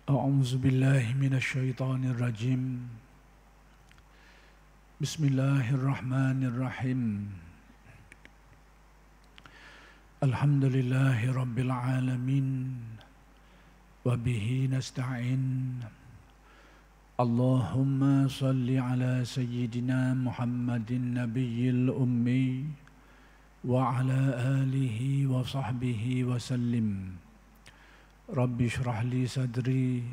أعوذ بالله من الشيطان الرجيم بسم الله الرحمن الرحيم الحمد لله رب العالمين وبه نستعين اللهم صل على سيدنا محمد النبي الأمي وعلى آله وصحبه وسلم رب اشرح لي صدري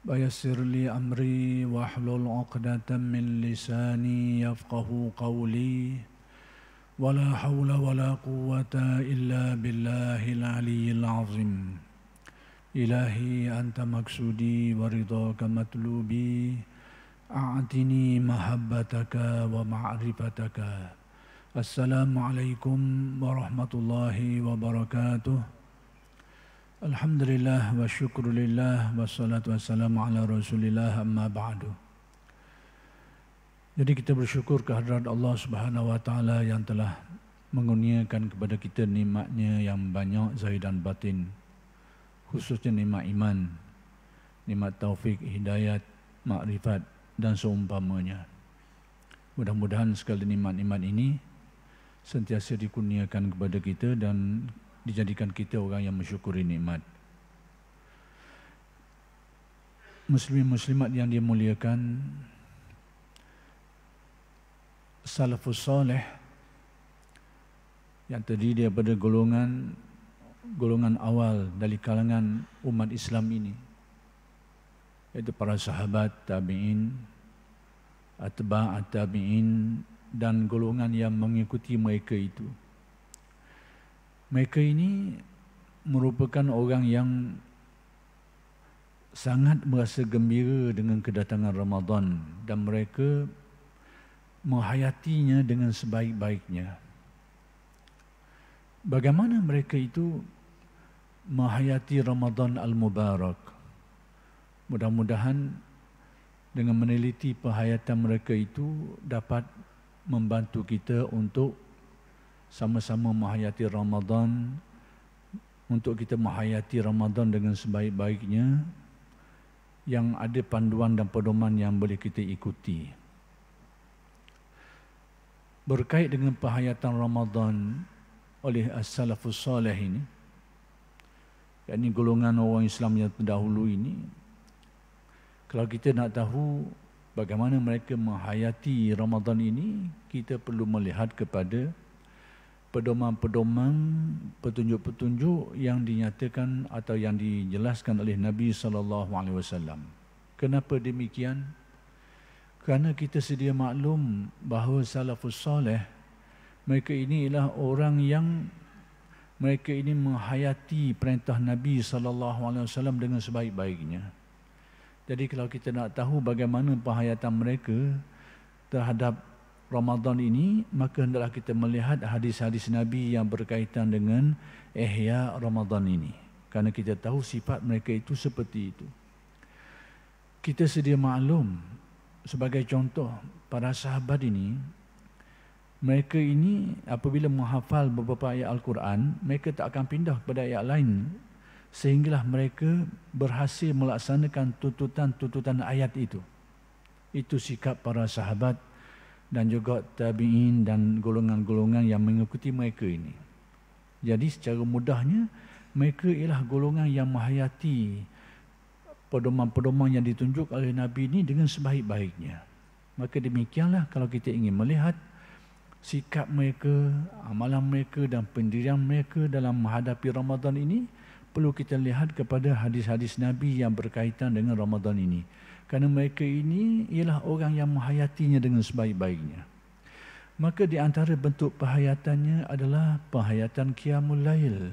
ويسر لي أمري واحلل عقدة من لساني يفقه قولي ولا حول ولا قوة إلا بالله العلي العظيم إلهي أنت مقصودي ورضاك مطلوبي أعطني محبتك ومعرفتك السلام عليكم ورحمة الله وبركاته. Alhamdulillah wa syukrulillah wassalatu wassalamu ala rasulillah amma ba'du. Jadi kita bersyukur kehadrat Allah Subhanahu wa taala yang telah mengurniakan kepada kita nikmat-Nya yang banyak zahir dan batin, khususnya nikmat iman, nikmat taufik, hidayat, makrifat dan seumpamanya. Mudah-mudahan segala nikmat-nikmat ini sentiasa dikurniakan kepada kita dan dijadikan kita orang yang mensyukuri nikmat. Muslimin muslimat yang dimuliakan, salafus salih yang terdiri daripada golongan awal dari kalangan umat Islam ini, iaitu para sahabat, tabi'in, atba' tabi'in dan golongan yang mengikuti mereka itu. Mereka ini merupakan orang yang sangat merasa gembira dengan kedatangan Ramadan dan mereka menghayatinya dengan sebaik-baiknya. Bagaimana mereka itu menghayati Ramadan Al-Mubarak? Mudah-mudahan dengan meneliti penghayatan mereka itu dapat membantu kita untuk sama-sama menghayati Ramadan, untuk kita menghayati Ramadan dengan sebaik-baiknya, yang ada panduan dan pedoman yang boleh kita ikuti. Berkait dengan penghayatan Ramadan oleh as-salafus salih ini, yakni golongan orang Islam yang terdahulu ini, kalau kita nak tahu bagaimana mereka menghayati Ramadan ini, kita perlu melihat kepada pedoman-pedoman, petunjuk-petunjuk yang dinyatakan atau yang dijelaskan oleh Nabi SAW. Kenapa demikian? Kerana kita sedia maklum bahawa salafus salih, mereka ini ialah orang yang mereka ini menghayati perintah Nabi SAW dengan sebaik-baiknya. Jadi kalau kita nak tahu bagaimana penghayatan mereka terhadap Ramadan ini, maka hendaklah kita melihat hadis-hadis Nabi yang berkaitan dengan ihya Ramadan ini. Kerana kita tahu sifat mereka itu seperti itu. Kita sedia maklum, sebagai contoh, para sahabat ini, mereka ini apabila menghafal beberapa ayat Al-Quran, mereka tak akan pindah kepada ayat lain, sehinggalah mereka berhasil melaksanakan tuntutan-tuntutan ayat itu. Itu sikap para sahabat dan juga tabi'in dan golongan-golongan yang mengikuti mereka ini. Jadi secara mudahnya, mereka ialah golongan yang menghayati pedoman-pedoman yang ditunjuk oleh Nabi ini dengan sebaik-baiknya. Maka demikianlah kalau kita ingin melihat sikap mereka, amalan mereka dan pendirian mereka dalam menghadapi Ramadan ini, perlu kita lihat kepada hadis-hadis Nabi yang berkaitan dengan Ramadan ini. Kerana mereka ini ialah orang yang menghayatinya dengan sebaik-baiknya. Maka di antara bentuk penghayatannya adalah penghayatan Qiyamul Lail.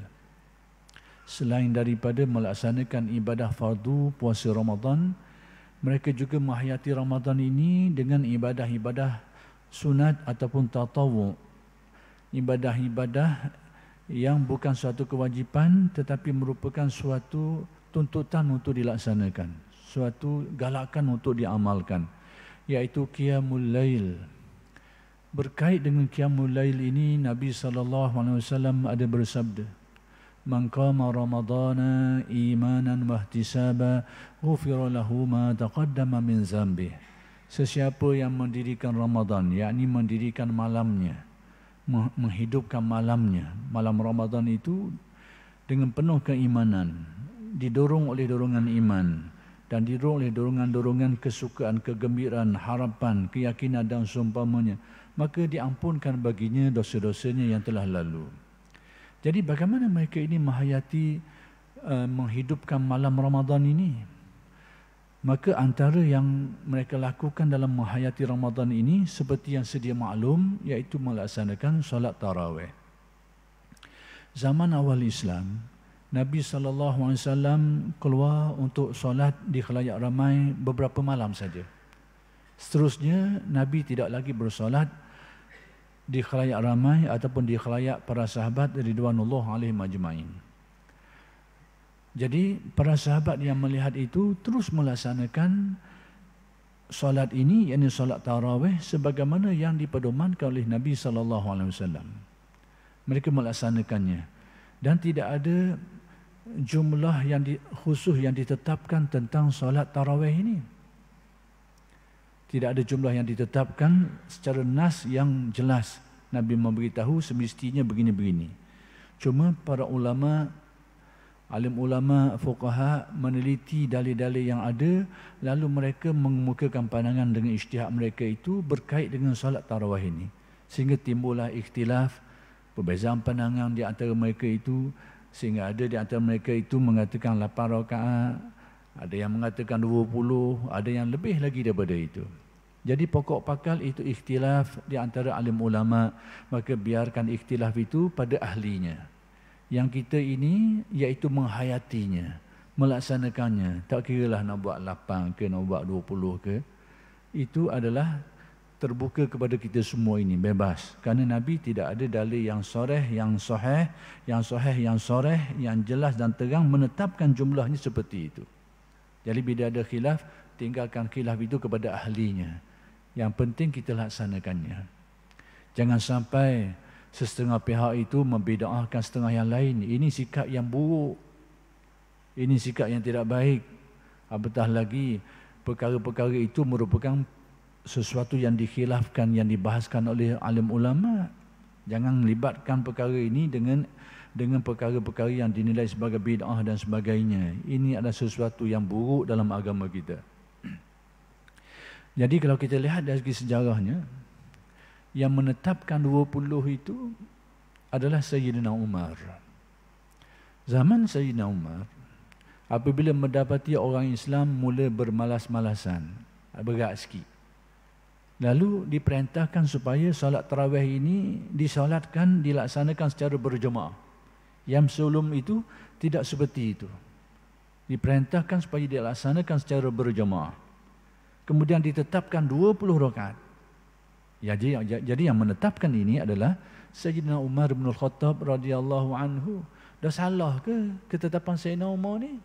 Selain daripada melaksanakan ibadah fardu puasa Ramadan, mereka juga menghayati Ramadan ini dengan ibadah-ibadah sunat ataupun tatawwu'. Ibadah-ibadah yang bukan suatu kewajipan tetapi merupakan suatu tuntutan untuk dilaksanakan, suatu galakan untuk diamalkan, iaitu Qiyamul Lail. Berkait dengan Qiyamul Lail ini, Nabi SAW ada bersabda, Man qama ramadana imanan wa ihtisaba ghufira lahu ma taqaddama min dzambih. Sesiapa yang mendirikan Ramadan, yakni mendirikan malamnya, menghidupkan malamnya, malam Ramadan itu dengan penuh keimanan, didorong oleh dorongan iman dan didorong oleh dorongan-dorongan kesukaan, kegembiraan, harapan, keyakinan dan seumpamanya, maka diampunkan baginya dosa-dosanya yang telah lalu. Jadi bagaimana mereka ini menghayati, menghidupkan malam Ramadan ini? Maka antara yang mereka lakukan dalam menghayati Ramadan ini seperti yang sedia maklum, iaitu melaksanakan solat tarawih. Zaman awal Islam, Nabi SAW keluar untuk solat di khalayak ramai beberapa malam saja. Seterusnya Nabi tidak lagi bersolat di khalayak ramai ataupun di khalayak para sahabat ridwanullah alaihim ajmain. Jadi para sahabat yang melihat itu terus melaksanakan solat ini, yakni solat tarawih sebagaimana yang dipedomankan oleh Nabi SAW. Mereka melaksanakannya dan tidak ada jumlah yang khusus yang ditetapkan tentang solat tarawih ini. Tidak ada jumlah yang ditetapkan secara nas yang jelas. Nabi memberitahu semestinya begini-begini. Cuma para ulama, alim ulama, fuqaha meneliti dalil-dalil yang ada, lalu mereka mengemukakan pandangan dengan ijtihad mereka itu berkait dengan solat tarawih ini. Sehingga timbullah ikhtilaf, perbezaan pandangan di antara mereka itu, sehingga ada di antara mereka itu mengatakan 8 rakaat, ada yang mengatakan 20, ada yang lebih lagi daripada itu. Jadi pokok pakal itu ikhtilaf di antara alim ulama, maka biarkan ikhtilaf itu pada ahlinya. Yang kita ini iaitu menghayatinya, melaksanakannya. Tak kiralah nak buat 8 ke, nak buat 20 ke. Itu adalah terbuka kepada kita semua ini, bebas. Kerana Nabi tidak ada dalil yang soreh, yang sahih, yang soreh, yang jelas dan terang menetapkan jumlahnya seperti itu. Jadi bila ada khilaf, tinggalkan khilaf itu kepada ahlinya. Yang penting kita laksanakannya. Jangan sampai setengah pihak itu membida'ahkan setengah yang lain. Ini sikap yang buruk. Ini sikap yang tidak baik. Apatah lagi perkara-perkara itu merupakan sesuatu yang dikhilafkan, yang dibahaskan oleh alim ulama. Jangan libatkan perkara ini dengan perkara-perkara yang dinilai sebagai bid'ah dan sebagainya. Ini adalah sesuatu yang buruk dalam agama kita. Jadi kalau kita lihat dari segi sejarahnya, yang menetapkan 20 itu adalah Sayyidina Umar. Zaman Sayyidina Umar, apabila mendapati orang Islam mula bermalas-malasan, berat sikit, lalu diperintahkan supaya solat tarawih ini disolatkan, dilaksanakan secara berjemaah. Yang sebelum itu tidak seperti itu. Diperintahkan supaya dilaksanakan secara berjemaah. Kemudian ditetapkan 20 rakaat. Jadi yang menetapkan ini adalah Sayyidina Umar bin Al-Khattab radhiyallahu anhu. Dah salah ke ketetapan Sayyidina Umar ni?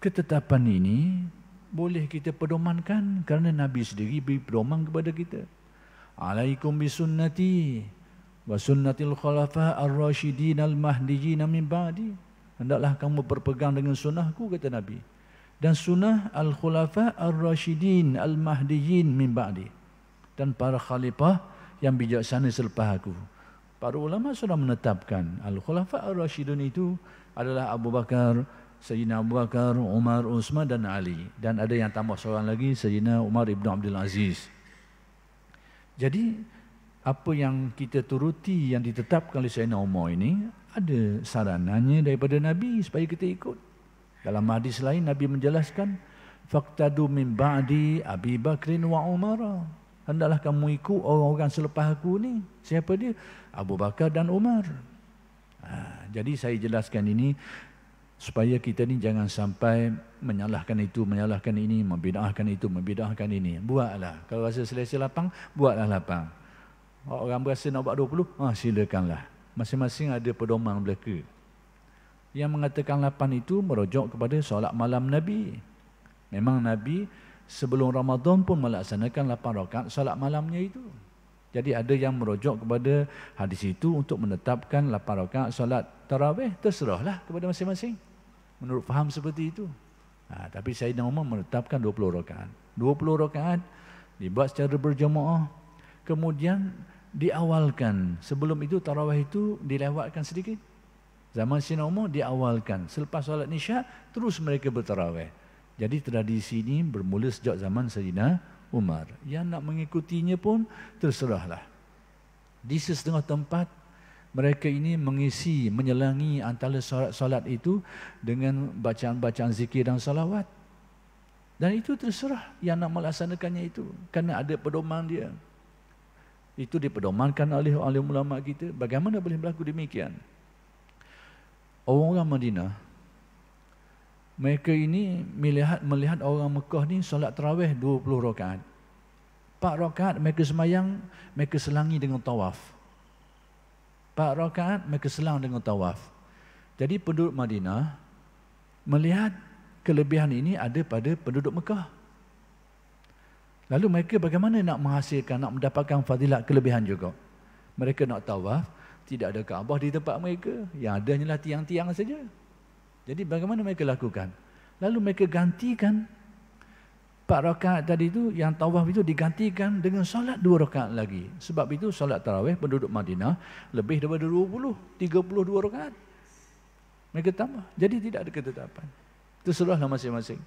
Ketetapan ini boleh kita pedomankan kerana Nabi sendiri beri pedoman kepada kita. Alaikum bisunnati wa sunnatil khulafa ar-rasyidin al-mahdiyyin min ba'di. Hendaklah kamu berpegang dengan sunnahku, kata Nabi, dan sunnah al-khulafa ar-rasyidin al-mahdiyyin min ba'di, dan para khalifah yang bijaksana selepas aku. Para ulama sudah menetapkan al-khulafa ar-rasyidun itu adalah Abu Bakar, Sayyidina Abu Bakar, Umar, Uthman dan Ali, dan ada yang tambah seorang lagi, Sayyidina Umar ibn Abdul Aziz. Jadi apa yang kita turuti yang ditetapkan oleh Sayyidina Umar ini ada saranannya daripada Nabi supaya kita ikut. Dalam hadis lain Nabi menjelaskan, faqtadu min ba'di Abi Bakrin wa Umar. Hendaklah kamu ikut orang-orang selepas aku ni. Siapa dia? Abu Bakar dan Umar. Jadi saya jelaskan ini supaya kita ni jangan sampai menyalahkan itu, menyalahkan ini, membid'ahkan itu, membid'ahkan ini. Buatlah. Kalau rasa selesa lapang, buatlah lapang. Orang berasa nak buat 20, silakanlah. Masing-masing ada pedoman belaka. Yang mengatakan 8 itu merujuk kepada solat malam Nabi. Memang Nabi sebelum Ramadan pun melaksanakan 8 rakaat solat malamnya itu. Jadi ada yang merujuk kepada hadis itu untuk menetapkan 8 rakaat solat tarawih, terserahlah kepada masing-masing menurut faham seperti itu. Tapi Sayyidina Umar menetapkan 20 rakaat. 20 rakaat dibuat secara berjamaah, kemudian diawalkan. Sebelum itu tarawih itu dilewatkan sedikit. Zaman Sayyidina Umar diawalkan. Selepas solat Isya terus mereka bertarawih. Jadi tradisi ini bermula sejak zaman Sayyidina Umar. Yang nak mengikutinya pun terserahlah. Di setengah tempat mereka ini mengisi, menyelangi antara solat itu dengan bacaan-bacaan zikir dan salawat. Dan itu terserah yang nak melaksanakannya itu. Kerana ada pedoman dia. Itu dipedomankan oleh ulama kita. Bagaimana boleh berlaku demikian? Orang-orang Madinah, mereka ini melihat orang Mekah ni solat tarawih 20 rakaat. 4 rakaat mereka semayang, mereka selangi dengan tawaf. 4 rakaat mereka selang dengan tawaf. Jadi penduduk Madinah melihat kelebihan ini ada pada penduduk Mekah. Lalu mereka bagaimana nak menghasilkan, nak mendapatkan fadilat kelebihan juga? Mereka nak tawaf, tidak ada Kaabah di tempat mereka. Yang ada hanyalah tiang-tiang saja. Jadi bagaimana mereka lakukan? Lalu mereka gantikan 4 rakaat tadi itu, yang tawaf itu digantikan dengan solat 2 rakaat lagi. Sebab itu solat tarawih penduduk Madinah lebih daripada 32 rakaat. Mereka tambah. Jadi tidak ada ketetapan. Terserahlah masing-masing.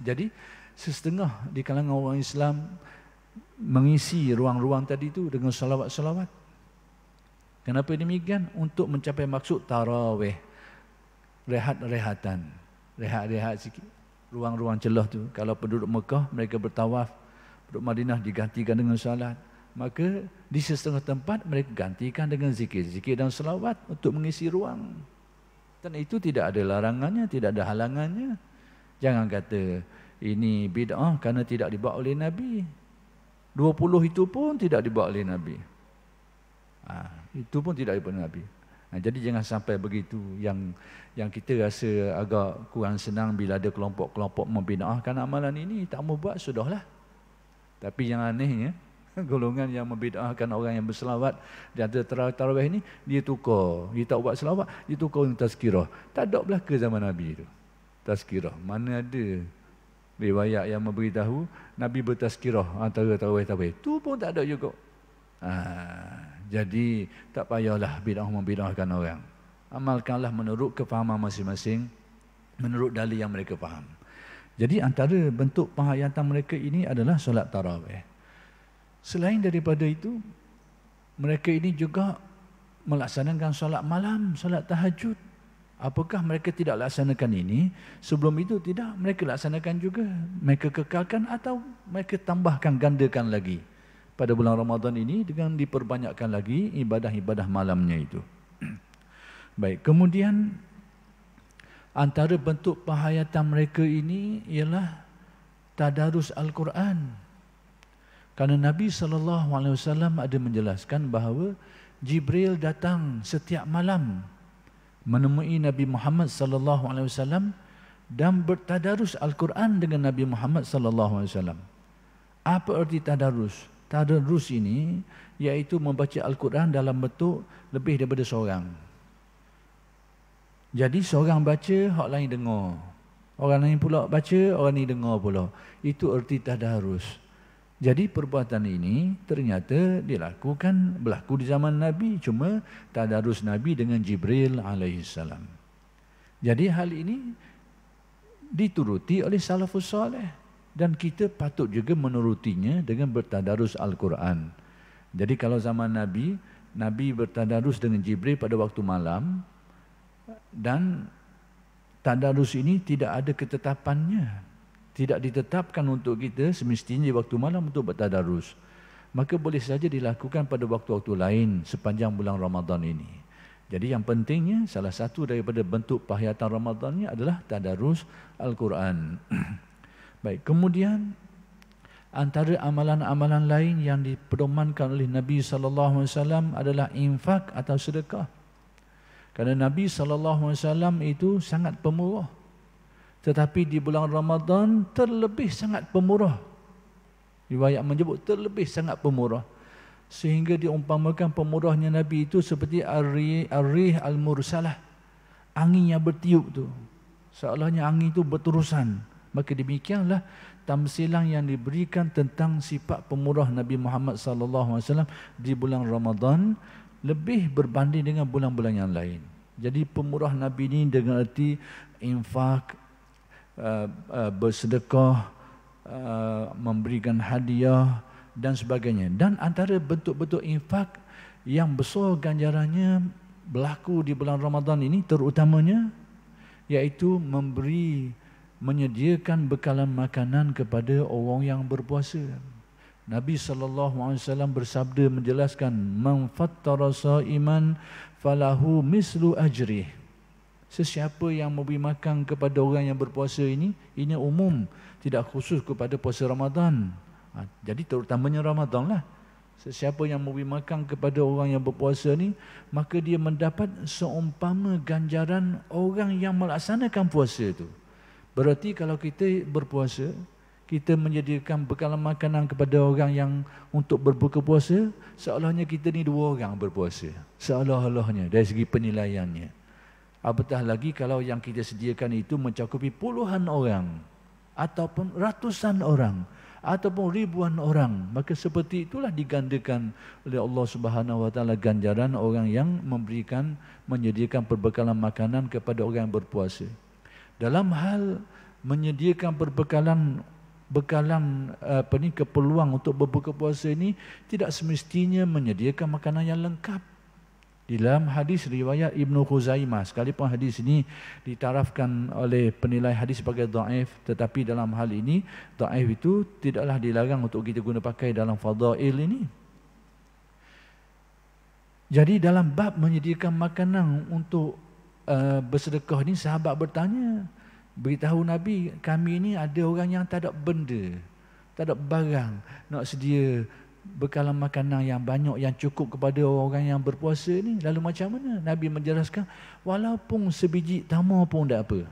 Jadi setengah di kalangan orang Islam mengisi ruang-ruang tadi itu dengan salawat-salawat. Kenapa demikian? Untuk mencapai maksud tarawih. Rehat-rehatan. Rehat-rehat sikit. Ruang-ruang celah tu. Kalau penduduk Mekah, mereka bertawaf. Penduduk Madinah digantikan dengan salat. Maka di setengah tempat mereka gantikan dengan zikir. Zikir dan salawat untuk mengisi ruang. Dan itu tidak ada larangannya, tidak ada halangannya. Jangan kata ini bid'ah kerana tidak dibuat oleh Nabi. 20 itu pun tidak dibuat oleh Nabi. Itu pun tidak dibuat oleh Nabi. Jadi jangan sampai begitu. Yang kita rasa agak kurang senang bila ada kelompok-kelompok membid'ahkan amalan ini. Tak mau buat, sudahlah. Tapi yang anehnya, golongan yang membid'ahkan orang yang berselawat di antara tarawih ini, dia tukar. Dia tak buat selawat, dia tukar dengan tazkirah. Tak ada belaka zaman Nabi itu. Tazkirah. Mana ada riwayat yang memberitahu Nabi bertazkirah antara tarawih-tarawih. Itu pun tak ada juga. Jadi tak payahlah bid'ah membid'ahkan orang. Amalkanlah menurut kefahaman masing-masing, menurut dalil yang mereka faham. Jadi antara bentuk penghayatan mereka ini adalah solat tarawih. Selain daripada itu, mereka ini juga melaksanakan solat malam, solat tahajud. Apakah mereka tidak laksanakan ini? Sebelum itu tidak, mereka laksanakan juga. Mereka kekalkan atau mereka tambahkan, gandakan lagi pada bulan Ramadan ini dengan diperbanyakkan lagi ibadah-ibadah malamnya itu. Baik, kemudian antara bentuk penghayatan mereka ini ialah tadarus Al-Quran. Kerana Nabi SAW ada menjelaskan bahawa Jibril datang setiap malam menemui Nabi Muhammad SAW dan bertadarus Al-Quran dengan Nabi Muhammad SAW. Apa arti tadarus? Tadarus ini iaitu membaca Al-Quran dalam bentuk lebih daripada seorang. Jadi seorang baca, orang lain dengar. Orang lain pula baca, orang ni dengar pula. Itu arti tadarus. Jadi perbuatan ini ternyata berlaku di zaman Nabi. Cuma tadarus Nabi dengan Jibril alaihissalam. Jadi hal ini dituruti oleh salafus salih. Dan kita patut juga menurutinya dengan bertadarus Al-Quran. Jadi kalau zaman Nabi, Nabi bertadarus dengan Jibril pada waktu malam. Dan tadarus ini tidak ada ketetapannya. Tidak ditetapkan untuk kita semestinya di waktu malam untuk bertadarus. Maka boleh saja dilakukan pada waktu-waktu lain sepanjang bulan Ramadan ini. Jadi yang pentingnya, salah satu daripada bentuk penghayatan Ramadannya adalah tadarus Al-Quran. Baik, kemudian antara amalan-amalan lain yang dipedomankan oleh Nabi SAW adalah infak atau sedekah. Kerana Nabi SAW itu sangat pemurah. Tetapi di bulan Ramadan terlebih sangat pemurah. Riwayat menyebut terlebih sangat pemurah. Sehingga diumpamakan pemurahnya Nabi itu seperti ar-rih al-mursalah, angin yang bertiup tu. Seolahnya angin itu berterusan. Maka demikianlah tamsilan yang diberikan tentang sifat pemurah Nabi Muhammad SAW di bulan Ramadan lebih berbanding dengan bulan-bulan yang lain. Jadi pemurah Nabi ini dengan arti infak, bersedekah, memberikan hadiah dan sebagainya. Dan antara bentuk-bentuk infak yang besar ganjarannya berlaku di bulan Ramadan ini terutamanya iaitu menyediakan bekalan makanan kepada orang yang berpuasa. Nabi SAW bersabda menjelaskan, "Man fattara sha'iman falahu mislu ajrih." Sesiapa yang memberi makan kepada orang yang berpuasa ini umum, tidak khusus kepada puasa Ramadan. Jadi terutamanya Ramadan lah. Sesiapa yang memberi makan kepada orang yang berpuasa ni, maka dia mendapat seumpama ganjaran orang yang melaksanakan puasa itu. Berarti kalau kita berpuasa, kita menyediakan bekalan makanan kepada orang yang untuk berbuka puasa, seolahnya kita ni dua orang berpuasa. Seolah-olahnya dari segi penilaiannya. Apatah lagi kalau yang kita sediakan itu mencakupi puluhan orang, ataupun ratusan orang, ataupun ribuan orang, maka seperti itulah digandakan oleh Allah Subhanahu Wa Taala ganjaran orang yang menyediakan perbekalan makanan kepada orang yang berpuasa. Dalam hal menyediakan bekalan keperluan untuk berbuka puasa ini tidak semestinya menyediakan makanan yang lengkap. Di dalam hadis riwayat Ibnu Khuzaimah, sekalipun hadis ini ditarafkan oleh penilai hadis sebagai dhaif, tetapi dalam hal ini dhaif itu tidaklah dilarang untuk kita guna pakai dalam fadail ini. Jadi dalam bab menyediakan makanan untuk bersedekah ni, sahabat bertanya, beritahu Nabi, kami ni ada orang yang tak ada benda, tak ada barang nak sedia bekalan makanan yang banyak, yang cukup kepada orang yang berpuasa ni. Lalu macam mana? Nabi menjelaskan, walaupun sebiji tamar pun tak apa,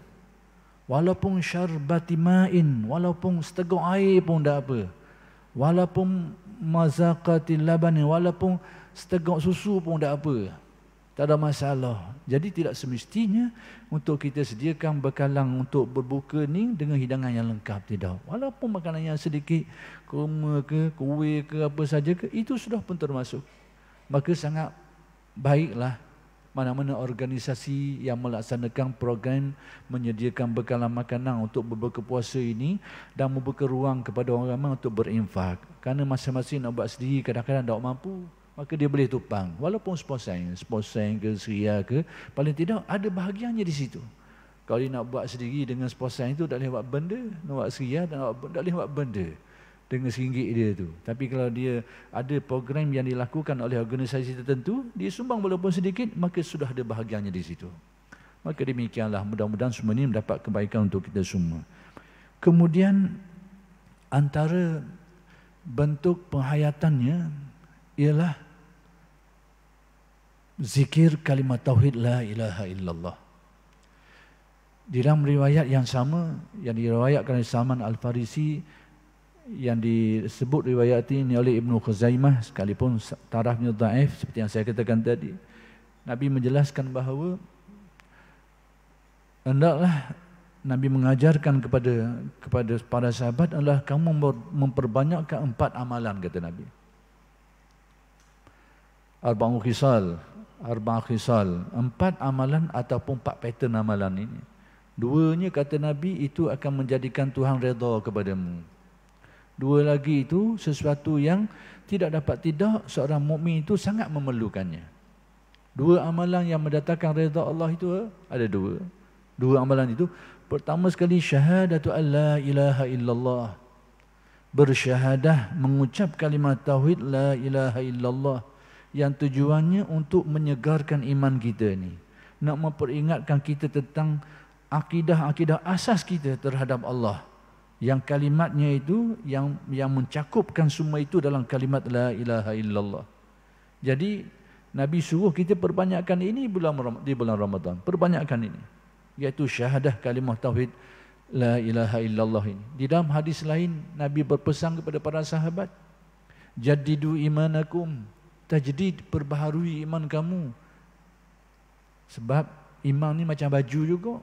walaupun syarbati ma'in, walaupun seteguk air pun tak apa, walaupun mazaqatil laban, walaupun seteguk susu pun tak apa, tak ada masalah. Jadi tidak semestinya untuk kita sediakan bekalan untuk berbuka ni dengan hidangan yang lengkap, tidak. Walaupun makanan yang sedikit, kurma ke, kuih ke, apa saja ke, itu sudah pun termasuk. Maka sangat baiklah mana-mana organisasi yang melaksanakan program menyediakan bekalan makanan untuk berbuka puasa ini dan membuka ruang kepada orang ramai untuk berinfak. Kerana masing-masing nak buat sendiri kadang-kadang tak mampu, maka dia boleh tumpang, walaupun sepasang ke, seria ke, paling tidak ada bahagiannya di situ. Kalau dia nak buat sendiri dengan sepasang itu, tak boleh buat benda, nak buat seria, tak boleh buat benda dengan RM1 dia tu. Tapi kalau dia ada program yang dilakukan oleh organisasi tertentu, dia sumbang walaupun sedikit, maka sudah ada bahagiannya di situ. Maka demikianlah, mudah-mudahan semua ini mendapat kebaikan untuk kita semua. Kemudian antara bentuk penghayatannya ialah zikir kalimat tauhid la ilaha illallah. Di dalam riwayat yang sama yang diriwayatkan oleh Salman Al-Farisi, yang disebut riwayat ini oleh Ibnu Khuzaimah, sekalipun tarafnya dhaif seperti yang saya katakan tadi, Nabi menjelaskan bahawa hendaklah Nabi mengajarkan kepada para sahabat adalah kamu memperbanyakkan 4 amalan, kata Nabi. Arba'u khisal, 4 amalan ataupun 4 pattern amalan ini. 2-nya kata Nabi itu akan menjadikan Tuhan redha kepadamu. 2 lagi itu sesuatu yang tidak dapat tidak seorang mukmin itu sangat memerlukannya. 2 amalan yang mendatangkan redha Allah itu ada 2. 2 amalan itu, pertama sekali syahadatu alla ilaha illallah. Bersyahadah, mengucap kalimat tauhid la ilaha illallah, yang tujuannya untuk menyegarkan iman kita ni, nak memperingatkan kita tentang akidah-akidah asas kita terhadap Allah, yang kalimatnya itu yang mencakupkan semua itu dalam kalimat la ilaha illallah. Jadi Nabi suruh kita perbanyakkan ini di bulan Ramadan, perbanyakkan ini, iaitu syahadah kalimah tauhid la ilaha illallah ini. Di dalam hadis lain Nabi berpesan kepada para sahabat, Jaddidu imanakum. Tajdid, perbaharui iman kamu. Sebab iman ni macam baju juga.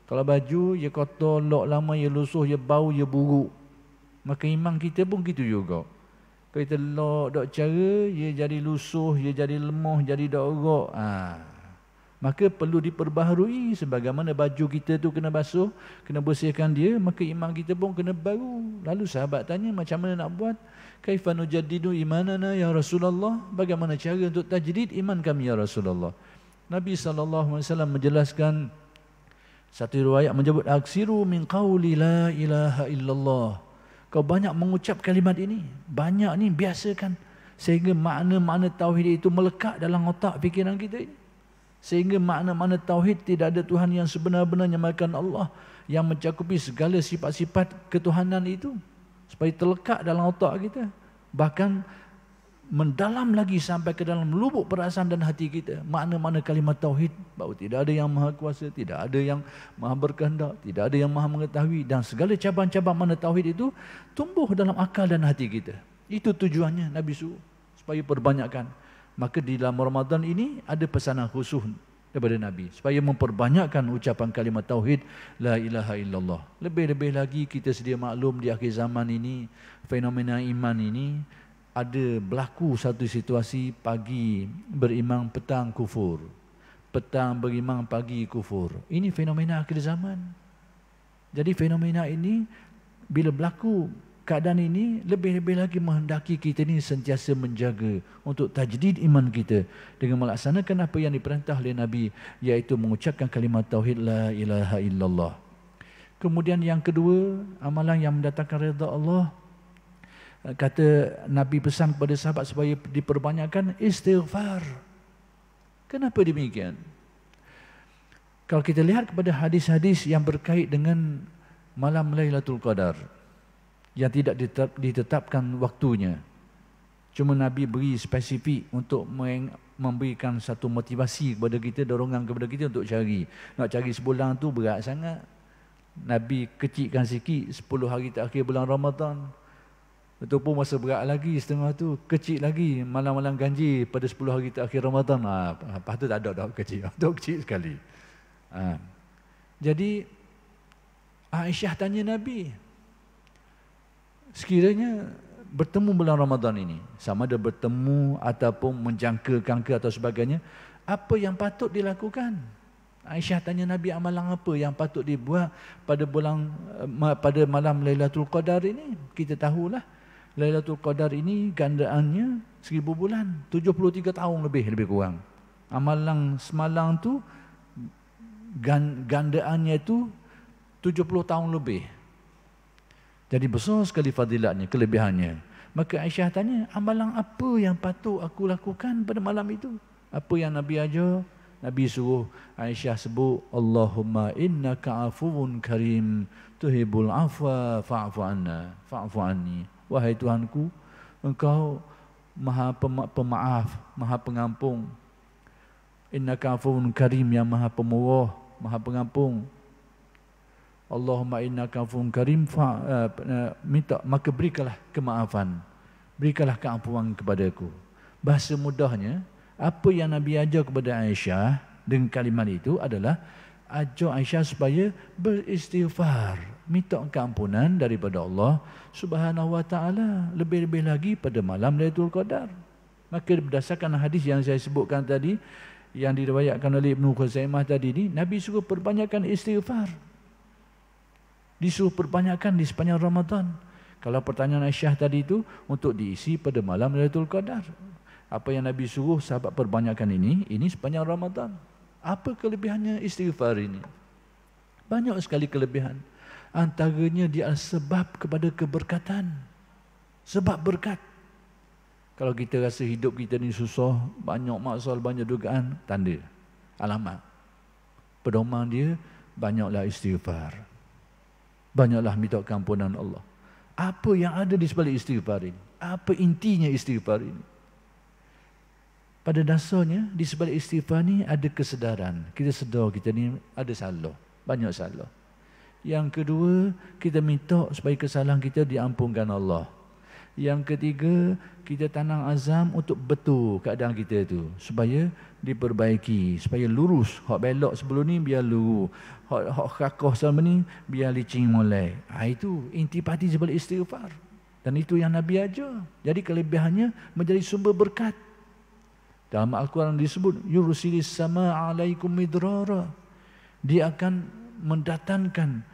Kalau baju, ia kotor, lok lama, ia lusuh, ia bau, ia buruk. Maka iman kita pun gitu juga. Kalau kita lok dok cara, ia jadi lusuh, ia jadi lemah, jadi dok orok. Maka perlu diperbaharui. Sebagaimana baju kita tu kena basuh, kena bersihkan dia, maka iman kita pun kena baru. Lalu sahabat tanya, macam mana nak buat? Kaifa nujaddidu imanana ya Rasulullah? Bagaimana cara untuk tajdid iman kami ya Rasulullah? Nabi SAW menjelaskan, satu riwayat menyebut, aksiru min qawli la ilaha illallah. Kau banyak mengucap kalimat ini, banyak ni biasakan, sehingga makna-makna tauhid itu melekat dalam otak fikiran kita ini. Sehingga makna-makna tauhid, tidak ada Tuhan yang sebenar-benarnya melainkan Allah, yang mencakupi segala sifat-sifat ketuhanan itu, supaya terlekat dalam otak kita, bahkan mendalam lagi sampai ke dalam lubuk perasaan dan hati kita. Makna-makna kalimat tauhid, bahawa tidak ada yang maha kuasa, tidak ada yang maha berkehendak, tidak ada yang maha mengetahui, dan segala cabang-cabang makna tauhid itu tumbuh dalam akal dan hati kita. Itu tujuannya Nabi suruh, supaya perbanyakkan. Maka di dalam Ramadan ini ada pesanan khusus daripada Nabi, supaya memperbanyakkan ucapan kalimat tauhid la ilaha illallah. Lebih-lebih lagi kita sedia maklum di akhir zaman ini, fenomena iman ini, ada berlaku satu situasi, pagi beriman, petang kufur, petang beriman, pagi kufur. Ini fenomena akhir zaman. Jadi fenomena ini bila berlaku keadaan ini, lebih-lebih lagi menghendaki kita ni sentiasa menjaga untuk tajdid iman kita dengan melaksanakan apa yang diperintah oleh Nabi, iaitu mengucapkan kalimat tauhid la ilaha illallah. Kemudian yang kedua, amalan yang mendatangkan redha Allah. Kata Nabi pesan kepada sahabat supaya diperbanyakkan istighfar. Kenapa demikian? Kalau kita lihat kepada hadis-hadis yang berkait dengan malam Lailatul Qadar, yang tidak ditetapkan waktunya, cuma Nabi beri spesifik untuk memberikan satu motivasi kepada kita, dorongan kepada kita untuk cari. Nak cari sebulan tu berat sangat. Nabi kecilkan sikit 10 hari terakhir bulan Ramadan. Itu pun masa berat lagi, setengah tu kecil lagi, malam-malam ganjil pada 10 hari terakhir Ramadan. Lepas tu tak ada dah kecil, itu kecil sekali. Jadi Aisyah tanya Nabi, sekiranya bertemu bulan Ramadan ini, sama ada bertemu ataupun menjangkakan ke atau sebagainya, apa yang patut dilakukan? Aisyah tanya Nabi, amalan apa yang patut dibuat pada malam Lailatul Qadar ini? Kita tahulah Lailatul Qadar ini gandaannya 1000 bulan, 73 tahun lebih kurang. Amalan semalam tu gandaannya itu 70 tahun lebih. Jadi besar sekali fadilatnya, kelebihannya. Maka Aisyah tanya, amalan apa yang patut aku lakukan pada malam itu? Apa yang Nabi ajar? Nabi suruh Aisyah sebut, Allahumma innaka afuwun karim tuhibbul afwa fa'fu anna, fa'fu anni. Wahai Tuhanku, Engkau Maha Pemaaf, Maha Pengampun. Innaka afuwun karim, yang Maha Pemurah, Maha Pengampun. Allahumma innaka afuwun karim, minta, maka berikanlah kemaafan, berikanlah keampunan kepadaku. Bahasa mudahnya, apa yang Nabi ajar kepada Aisyah dengan kalimat itu adalah ajar Aisyah supaya beristighfar, minta keampunan daripada Allah Subhanahu wa taala, lebih-lebih lagi pada malam Lailatul Qadar. Maka berdasarkan hadis yang saya sebutkan tadi, yang diriwayatkan oleh Ibnu Khuzaimah tadi ni, Nabi suruh perbanyakkan istighfar, disuruh perbanyakkan di sepanjang Ramadan. Kalau pertanyaan Aisyah tadi itu untuk diisi pada malam Lailatul Qadar, apa yang Nabi suruh sahabat perbanyakkan ini sepanjang Ramadan. Apa kelebihannya istighfar ini? Banyak sekali kelebihan. Antaranya dia sebab kepada keberkatan. Sebab berkat. Kalau kita rasa hidup kita ni susah, banyak masalah, banyak dugaan, tanda, alamat. Pedoman dia, banyaklah istighfar. Banyaklah minta keampunan Allah. Apa yang ada di sebalik istighfar ini? Apa intinya istighfar ini? Pada dasarnya, di sebalik istighfar ni ada kesedaran. Kita sedar kita ni ada salah, banyak salah. Yang kedua, kita minta supaya kesalahan kita diampunkan Allah. Yang ketiga, kita tanam azam untuk betul keadaan kita tu supaya diperbaiki, supaya lurus. Hak belok sebelum ni biar lurus. Hak kakoh selama ni biar licin mulai. Itu intipati sebalik istighfar. Dan itu yang Nabi ajar. Jadi kelebihannya menjadi sumber berkat. Dalam Al-Quran disebut yursilis sama alaikum midrara. Dia akan mendatangkan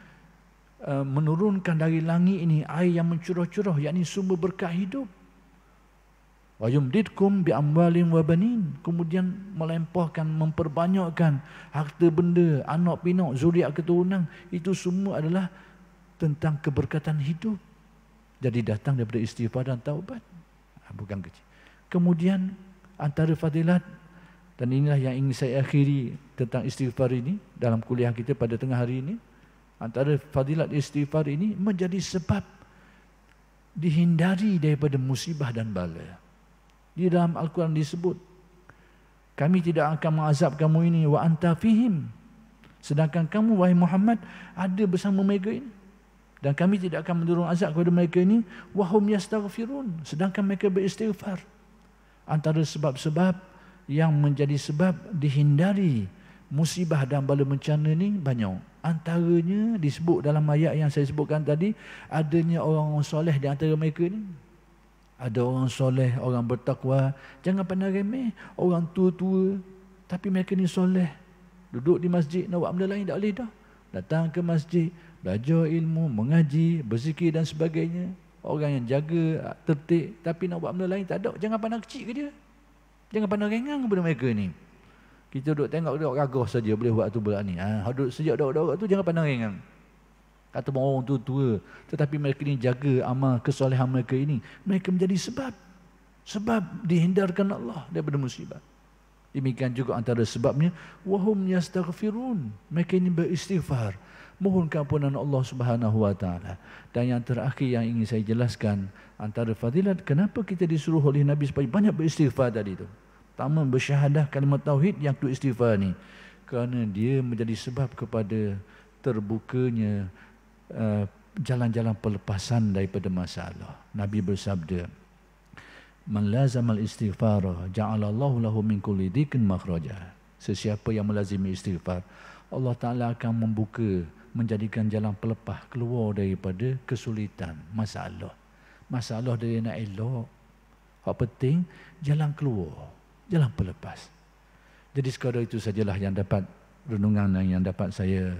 menurunkan dari langit ini air yang mencurah-curah, yakni sumber berkat hidup. Wa yumdidkum bi amwalin wa banin. Kemudian melimpahkan, memperbanyakkan harta benda, anak pinak, zuriat keturunan. Itu semua adalah tentang keberkatan hidup. Jadi datang daripada istighfar dan taubat. Bukan kecil. Kemudian antara fadilat, dan inilah yang ingin saya akhiri tentang istighfar ini dalam kuliah kita pada tengah hari ini. Antara fadilat istighfar ini menjadi sebab dihindari daripada musibah dan bala. Di dalam Al-Quran disebut, kami tidak akan mengazab kamu ini wa anta fihim. Sedangkan kamu wahai Muhammad ada bersama mereka ini. Dan kami tidak akan mendurung azab kepada mereka ini wahum yastaghfirun. Sedangkan mereka beristighfar. Antara sebab-sebab yang menjadi sebab dihindari musibah dan bala bencana ni banyak. Antaranya disebut dalam ayat yang saya sebutkan tadi, adanya orang-orang soleh di antara mereka ni. Ada orang soleh, orang bertakwa. Jangan pandang remeh orang tua-tua, tapi mereka ni soleh. Duduk di masjid nak buat benda lain tak boleh dah. Datang ke masjid, belajar ilmu, mengaji, berzikir dan sebagainya. Orang yang jaga tertib, tapi nak buat benda lain tak ada. Jangan pandang kecil ke dia. Jangan pandang ringan kepada mereka ni. Kita duduk tengok dia gagah saja boleh buat tu buat ni. Duduk sejak duduk tu jangan pandang ringan. Kata orang tua-tua, tetapi mereka ni jaga amal kesolehan mereka ini. Mereka menjadi sebab dihindarkan Allah daripada musibah. Demikian juga antara sebabnya wahum yastaghfirun. Mereka ini beristighfar, mohon keampunan Allah Subhanahu wa taala. Dan yang terakhir yang ingin saya jelaskan, antara fadilat kenapa kita disuruh oleh Nabi supaya banyak beristighfar tadi tu. Pertama, bersyahadah kalimat tauhid, yang kedua istighfar ni. Kerana dia menjadi sebab kepada terbukanya jalan-jalan pelepasan daripada masalah. Nabi bersabda, man lazamal istighfara ja'alallahu lahu min kulli dhiqin makhraja. Sesiapa yang melazimi istighfar, Allah Ta'ala akan membuka, menjadikan jalan pelepah keluar daripada kesulitan, masalah. Masalah dia nak elok. Hak penting, jalan keluar, jalan pelepas. Jadi sekadar itu sajalah yang dapat renungan yang dapat saya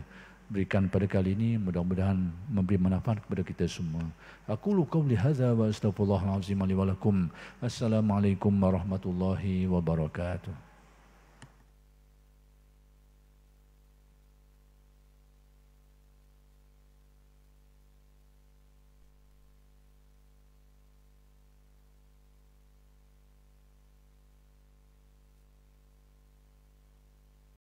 berikan pada kali ini. Mudah-mudahan memberi manfaat kepada kita semua. Aqulu qawli hadza wa astaghfirullahal azim li wa lakum. Assalamualaikum warahmatullahi wabarakatuh.